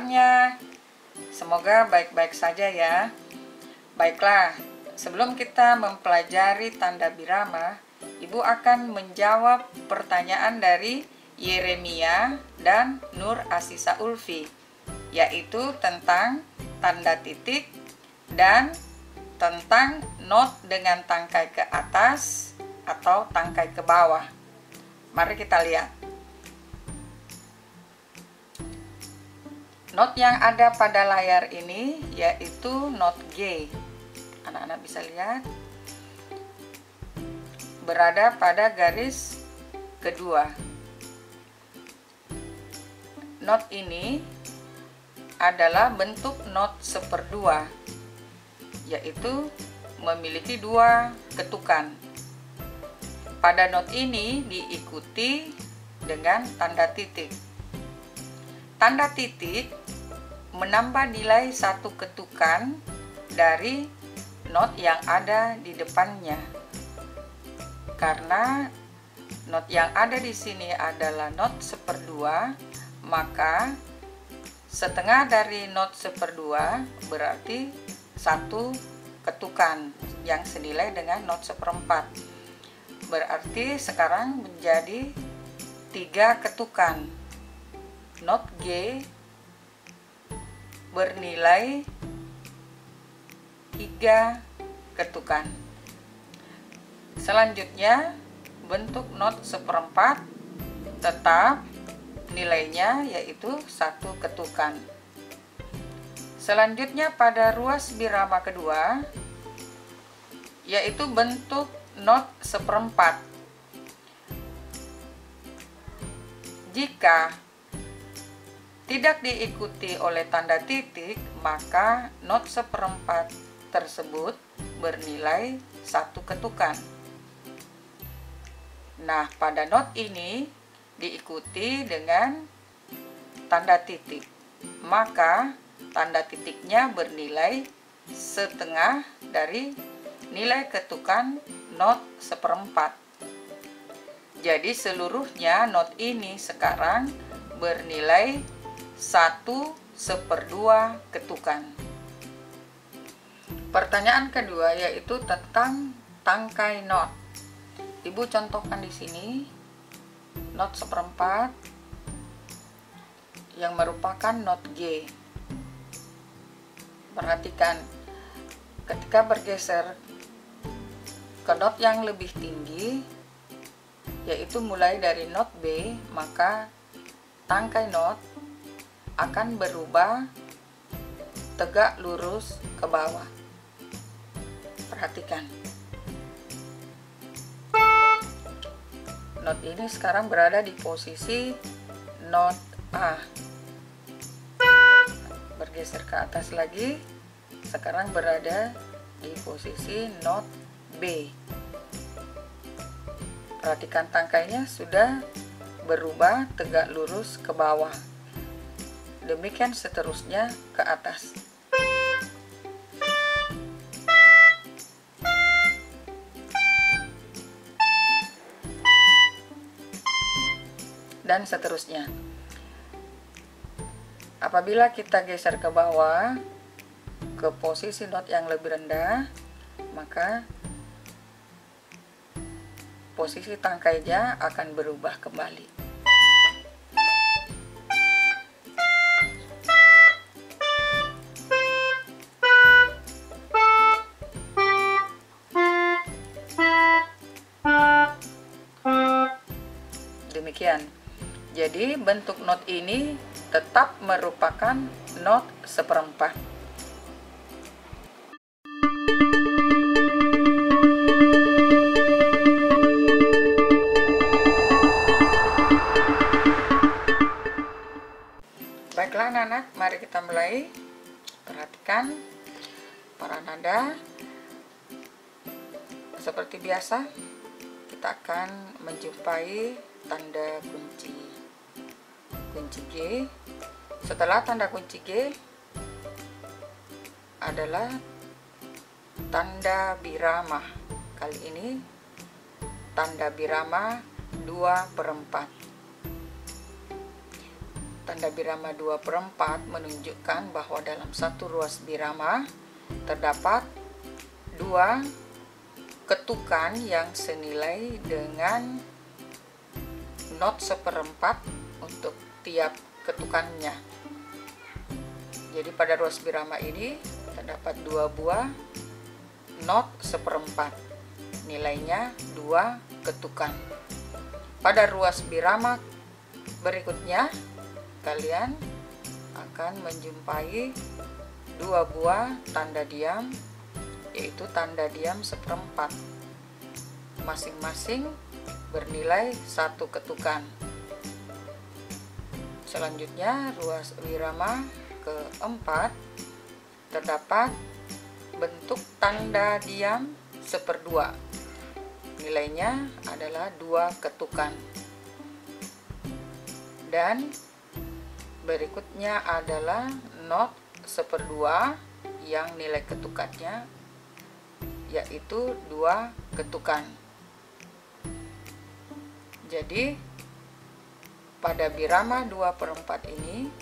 semuanya. Semoga baik-baik saja ya. Baiklah, sebelum kita mempelajari tanda birama, Ibu akan menjawab pertanyaan dari Yeremia dan Nur Asisa Ulfi, yaitu tentang tanda titik dan tentang not dengan tangkai ke atas atau tangkai ke bawah. Mari kita lihat. Not yang ada pada layar ini yaitu not G. Anak-anak bisa lihat. Berada pada garis kedua. Not ini adalah bentuk not seperdua, yaitu memiliki dua ketukan. Pada not ini diikuti dengan tanda titik. Tanda titik menambah nilai satu ketukan dari not yang ada di depannya. Karena not yang ada di sini adalah not seperdua, maka setengah dari not seperdua berarti satu ketukan yang senilai dengan not seperempat. Berarti sekarang menjadi 3 ketukan. Not G bernilai 3 ketukan. Selanjutnya, bentuk not seperempat tetap nilainya yaitu 1 ketukan. Selanjutnya pada ruas birama kedua, yaitu bentuk not seperempat. Jika tidak diikuti oleh tanda titik, maka not seperempat tersebut bernilai 1 ketukan. Nah, pada not ini diikuti dengan tanda titik, maka tanda titiknya bernilai setengah dari nilai ketukan not seperempat. Jadi seluruhnya not ini sekarang bernilai 1/2 ketukan. Pertanyaan kedua yaitu tentang tangkai not. Ibu contohkan di sini not seperempat yang merupakan not G. Perhatikan, ketika bergeser ke not yang lebih tinggi, yaitu mulai dari not B, maka tangkai not akan berubah tegak lurus ke bawah. Perhatikan. Not ini sekarang berada di posisi not A. Bergeser ke atas lagi, sekarang berada di posisi not B. Perhatikan tangkainya sudah berubah tegak lurus ke bawah. Demikian seterusnya ke atas. Dan seterusnya. Apabila kita geser ke bawah ke posisi not yang lebih rendah, maka posisi tangkainya akan berubah kembali. Demikian. Jadi bentuk not ini tetap merupakan not seperempat. Baiklah anak-anak, mari kita mulai. Perhatikan para nada. Seperti biasa, kita akan menjumpai tanda kunci G. Setelah tanda kunci G adalah tanda birama. Kali ini tanda birama 2/4. tanda birama 2/4 menunjukkan bahwa dalam satu ruas birama terdapat dua ketukan yang senilai dengan not 1/4 untuk tiap ketukannya. Jadi pada ruas birama ini terdapat dua buah not 1/4, nilainya 2 ketukan. Pada ruas birama berikutnya kalian akan menjumpai dua buah tanda diam, yaitu tanda diam 1/4, masing-masing bernilai 1 ketukan. Selanjutnya ruas birama keempat terdapat bentuk tanda diam 1/2, nilainya adalah 2 ketukan. Dan berikutnya adalah not 1/2 yang nilai ketukannya yaitu 2 ketukan. Jadi pada birama 2/4 ini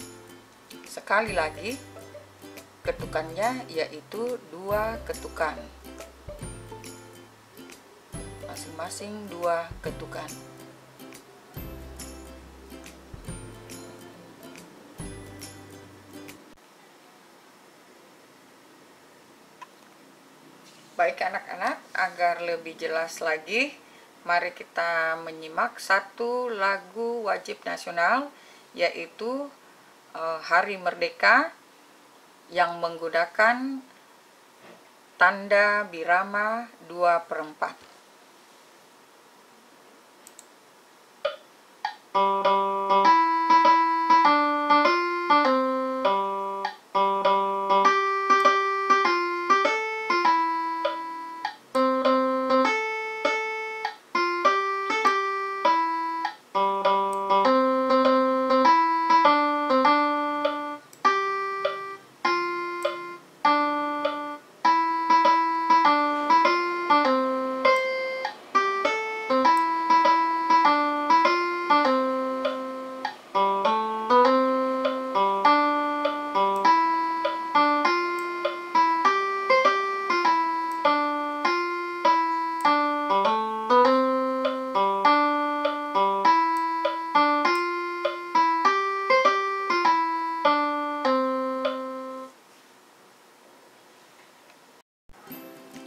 sekali lagi ketukannya yaitu 2 ketukan, masing-masing 2 ketukan. Baik anak-anak, agar lebih jelas lagi, mari kita menyimak satu lagu wajib nasional, yaitu Hari Merdeka, yang menggunakan tanda birama 2/4.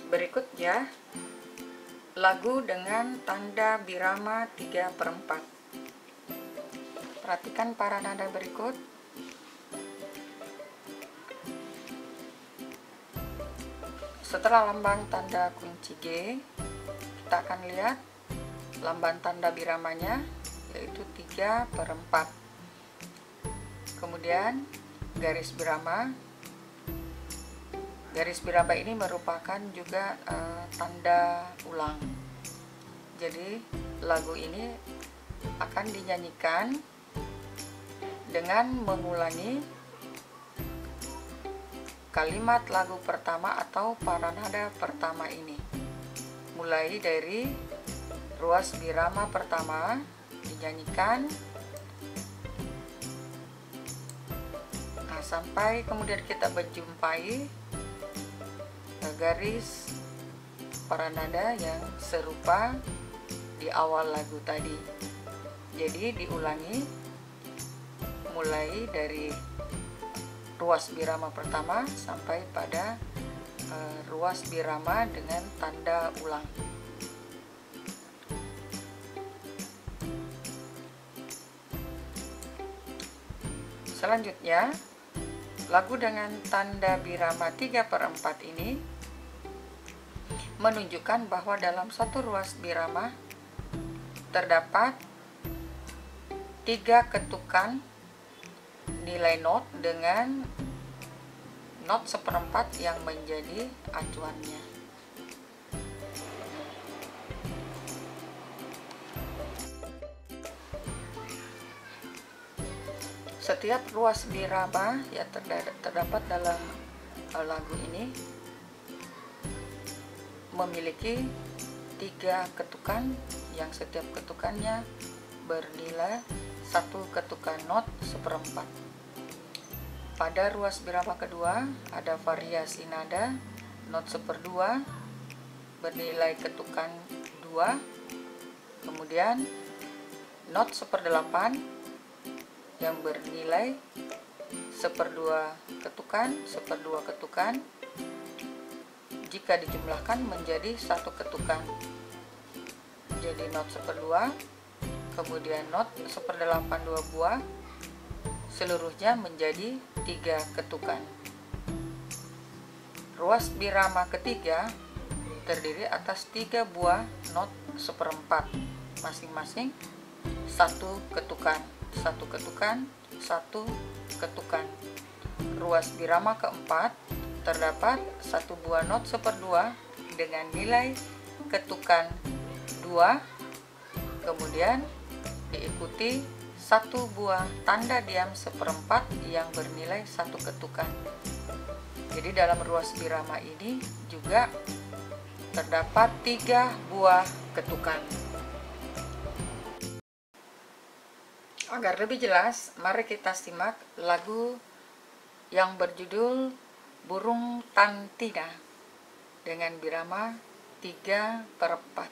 Berikutnya, lagu dengan tanda birama 3/4. Perhatikan para nada berikut. Setelah lambang tanda kunci G, kita akan lihat lambang tanda biramanya, yaitu 3/4. Kemudian garis birama. Garis birama ini merupakan juga tanda ulang. Jadi lagu ini akan dinyanyikan dengan mengulangi kalimat lagu pertama atau paranada pertama ini. Mulai dari ruas birama pertama dinyanyikan sampai kemudian kita menjumpai garis paranada yang serupa di awal lagu tadi. Jadi diulangi mulai dari ruas birama pertama sampai pada ruas birama dengan tanda ulang. Selanjutnya, lagu dengan tanda birama 3/4 ini menunjukkan bahwa dalam satu ruas birama terdapat 3 ketukan nilai not dengan not 1/4 yang menjadi acuannya. Setiap ruas birama yang terdapat dalam lagu ini memiliki 3 ketukan yang setiap ketukannya bernilai satu ketukan not seperempat. Pada ruas birama kedua ada variasi nada not seperdua bernilai ketukan 2, kemudian not seperdelapan yang bernilai seperdua ketukan, seperdua ketukan, jika dijumlahkan menjadi satu ketukan. Jadi not seperdua, kemudian not seperdelapan 2 buah, seluruhnya menjadi 3 ketukan. Ruas birama ketiga terdiri atas 3 buah not seperempat, masing-masing satu ketukan, satu ketukan, satu ketukan. Ruas birama keempat terdapat 1 buah not seperdua dengan nilai ketukan 2, kemudian diikuti 1 buah tanda diam seperempat yang bernilai 1 ketukan. Jadi dalam ruas birama ini juga terdapat 3 buah ketukan. Agar lebih jelas, mari kita simak lagu yang berjudul Burung Tantina dengan birama 3/4.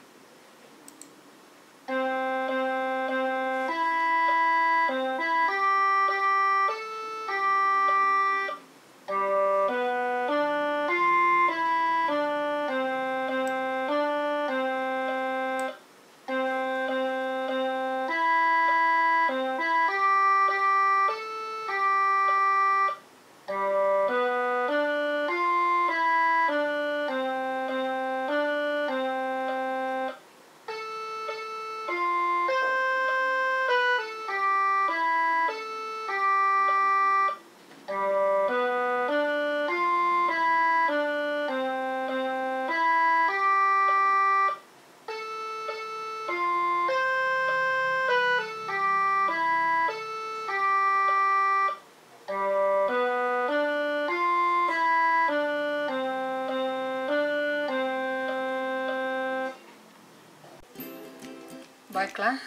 Baiklah,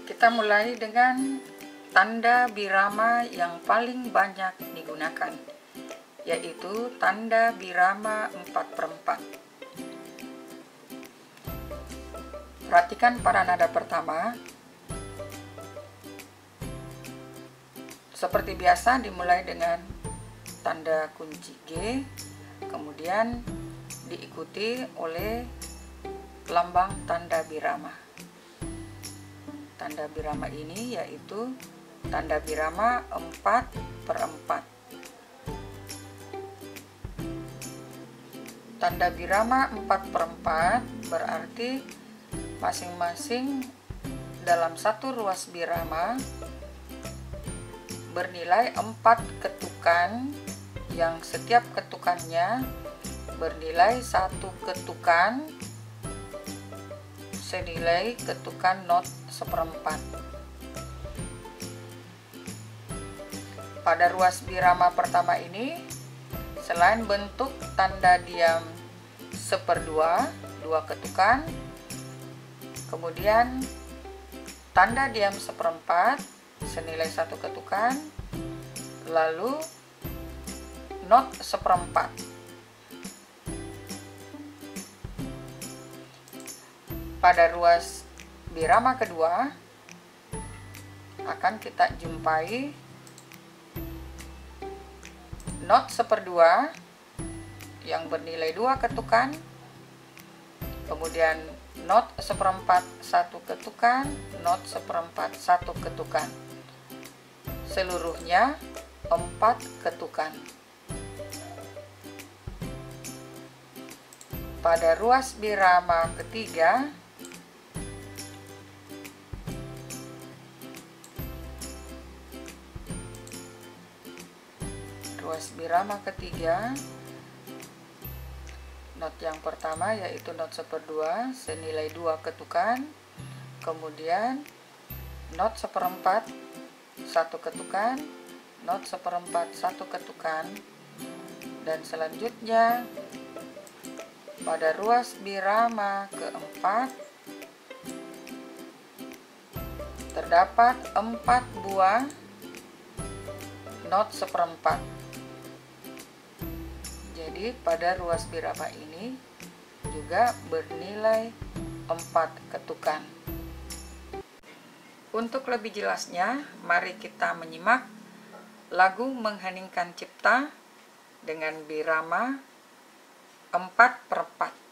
kita mulai dengan tanda birama yang paling banyak digunakan, yaitu tanda birama 4/4. Perhatikan pada nada pertama. Seperti biasa dimulai dengan tanda kunci G, kemudian diikuti oleh lambang tanda birama. Tanda birama ini yaitu tanda birama 4/4. Tanda birama 4/4 berarti masing-masing dalam satu ruas birama bernilai 4 ketukan yang setiap ketukannya bernilai 1 ketukan senilai ketukan not seperempat. Pada ruas birama pertama ini, selain bentuk tanda diam seperdua, 2 ketukan, kemudian tanda diam seperempat senilai 1 ketukan, lalu not seperempat. Pada ruas birama kedua akan kita jumpai not seperdua yang bernilai 2 ketukan, kemudian not seperempat 1 ketukan, not seperempat 1 ketukan, seluruhnya 4 ketukan. Pada ruas birama ketiga not yang pertama yaitu not seperdua senilai 2 ketukan, kemudian not seperempat 1 ketukan, not seperempat 1 ketukan, dan selanjutnya pada ruas birama keempat terdapat 4 buah not seperempat. Jadi pada ruas birama ini juga bernilai 4 ketukan. Untuk lebih jelasnya, mari kita menyimak lagu Mengheningkan Cipta dengan birama 4/4.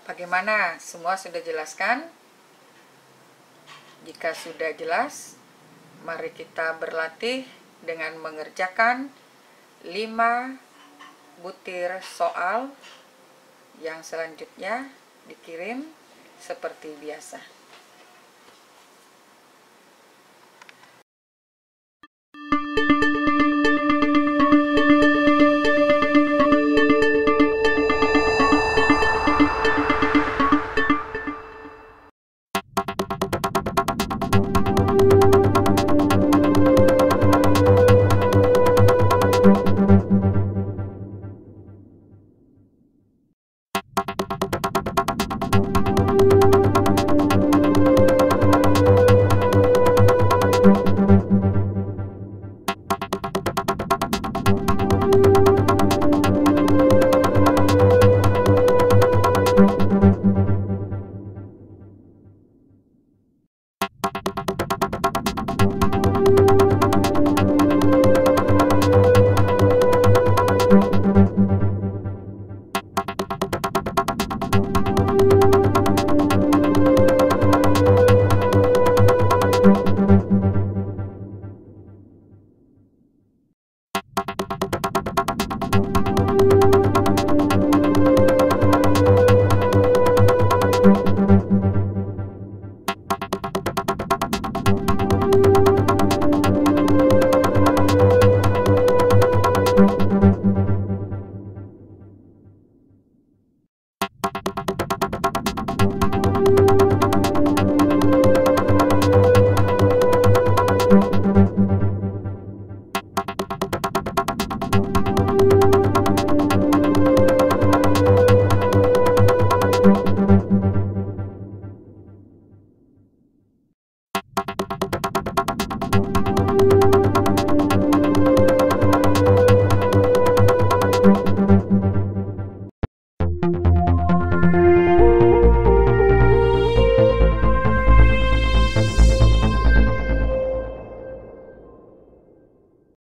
Bagaimana? Semua sudah jelaskan? Jika sudah jelas, mari kita berlatih dengan mengerjakan 5 butir soal yang selanjutnya dikirim seperti biasa.